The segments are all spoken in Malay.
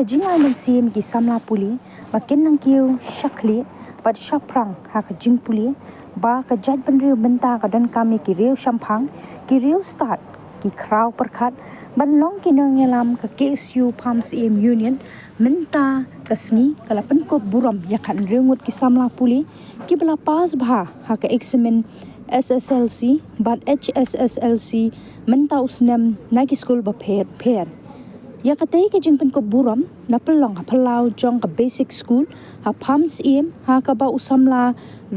jingal men sim ki samla puli makin nang kiu shakli pat shaprang ha ka jing puli ba ka jat ban riu benta ka dan kami ki riu shampang ki riu start ki kraw perkhat ban long ki nang ngelam ka KSU Palms Im Union menta kasni kala pen ko buram ya kan ringut ki samla puli ki bala pas bha ha ka examen SSLC but HSSLC menta usnam nagi school ba pher ya katay ka jing pen ko buram na pelong ha palau jong ka basic school ha Palms Im ha ka ba usamla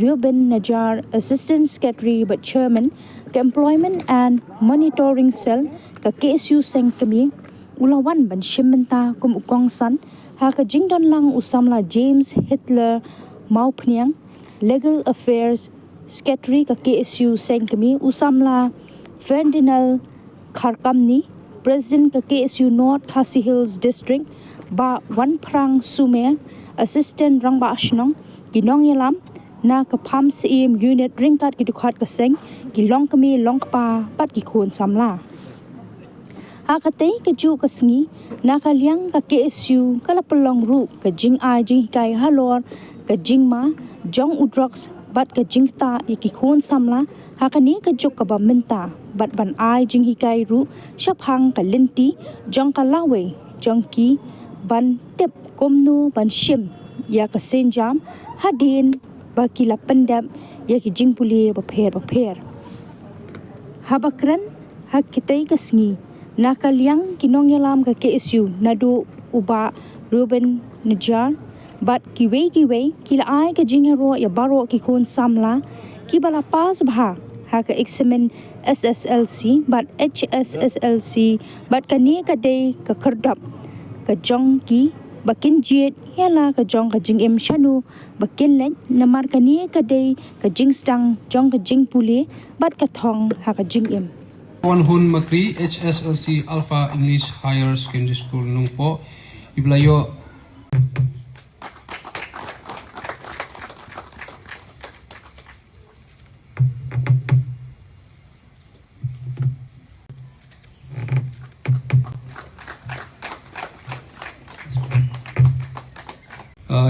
Ruben Najar assistant secretary but chairman ka employment and monitoring cell ka KSU Sengkami ulawan ban shimenta kum ukong san ha ka jing don lang usamla James Hitler Maupniang legal affairs secretary ka KSU Sengkami usamla Ferdinand Kharkamni president ka KSU North Khasi Hills district ba wan prang sumer assistant rangba ashnong ginong yalam na ka Palms Im unit ringkat ki dukhat ka seng ki long kami long pa pat ki khun samla ha ka te ka ju ka sngi na ka liang ka KSU kala pelong ru ka jing ai jing kai halor ka jing ma jong udrox bat ka jing ta ki khun samla ha ka ni ka juk ka ba menta bat ban ai jing hikai ru shaphang ka linti jong ka lawe jong ki ban tep komnu ban shim ya ka senjam hadin baki la pendam ya ki jing puli ba pher habakran ha kitai ka sngi na ka liang kinong yalam ka KSU nadu uba Ruben Najar bat kiwe kila ai ka jing hero ya baro ki kun samla ki bala pas bha ha ka examen SSLC but HSSLC but kani ka day ka kardap ka jong ki bakin jet yala ka jong ka jing em shanu bakin len namar kani ka day ka jing stang jong ka jing puli but ka thong ha ka jing em Wan Hun Makri HSLC Alpha English Higher Secondary School Nungpo iblayo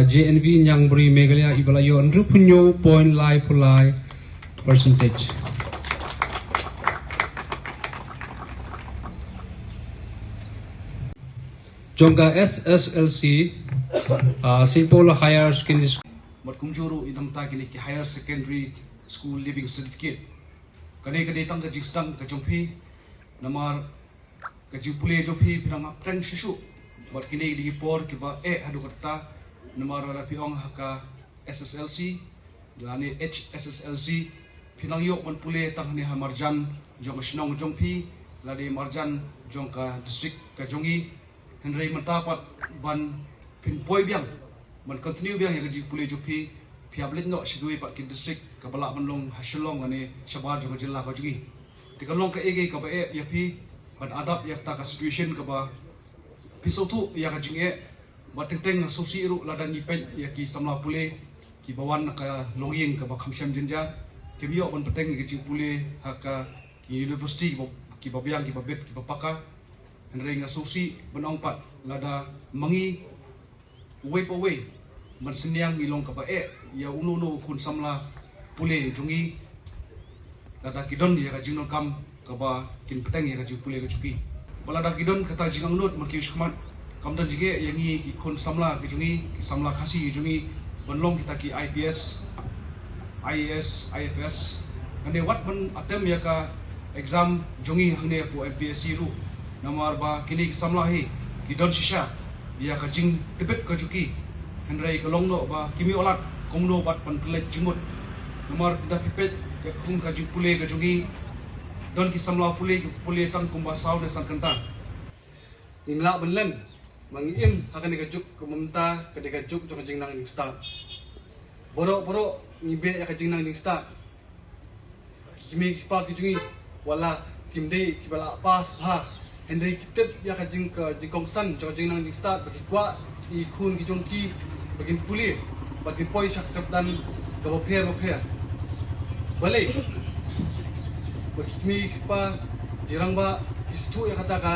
JNB Nyangbri Megalia ibalayo nrupunyo point lai pulai percentage. Jongka SSLC Simpola Higher Secondary School. Mat kumjuru idam ta kini ki Higher Secondary School Living Certificate. Kadai tang ka jingstang ka jongpi namar ka jipule jongpi pinang aptang shishu. Mat kini di por ki ba hadu kata namar rapi ong haka SSLC dani HSSLC pinang yok man pule tang ni hamarjan jong shnong jongpi ladi marjan jong ka district ka jongi Henry mentapat ban pinpoy biang man continue biang ya gaji pule jopi piablit no shidui pat ki district ka balak manlong hasilong ani shabar jong jilla ka jugi tikalong ka ege ka ba ya pi ban adap ya ta ka situation ka ba pisotu ya ka jinge bateng sosi ru ladan yipen ya ki samla pule ki bawan ka longyeng ka ba khamsham jinja ki biyo ban peteng gaji pule haka ki university ki ba biang ki ba bet ki ba paka Henry nga susi benong pat lada mangi uwe man senyang ilong ka ya ununo kun samla pule jungi lada kidon ya ka jinol kam ka ba kin peteng ya ka jing pule ka chuki balada kidon kata jingang nut man ki shkman kam dan jige yangi ki kun samla ki jungi ki samla khasi jungi banlong kita ki IPS IAS IFS ande wat ban atem ya ka exam jungi hangne po MPSC ru namar ba kini samlahi kidon shisha dia ka jing tebet ka juki henrai ka longno ba kimi olat komno bat pan plek jimut namar da pipet ya kum ka jing pule ka jugi don ki samla pule tan kumba saw de sankanta ingla benlen mangim akan digajuk kumumta ka digajuk jong jing nang sta boro ngibe ya ka jing nang sta kimi pa ki jugi wala kimde kibala pas ha Henry kitip ya ka jing kongsan jong jing nang sta bagi kwa i khun ki jong ki bagin puli bagin poi shakap dan ka ba pher bale bagi kimi pa dirang ba istu ya kata ka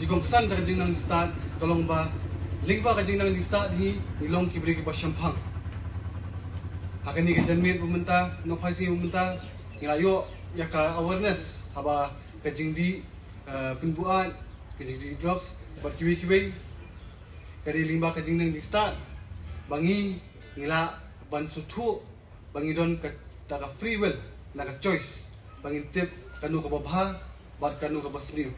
jigong san jang jing nang sta tolong ba link ba kajing nang dingsta di nilong kibri ki basyampang akan ni kejanmit pemerintah no pasi pemerintah ngelayo ya ka awareness haba kajing di penbuat kajing di drugs buat kiwi kadi limba kajing nang dingsta bangi ngila ban sutu bangi don ka taka free will na ka choice bangi tip kanu ka babha bat kanu ka basniu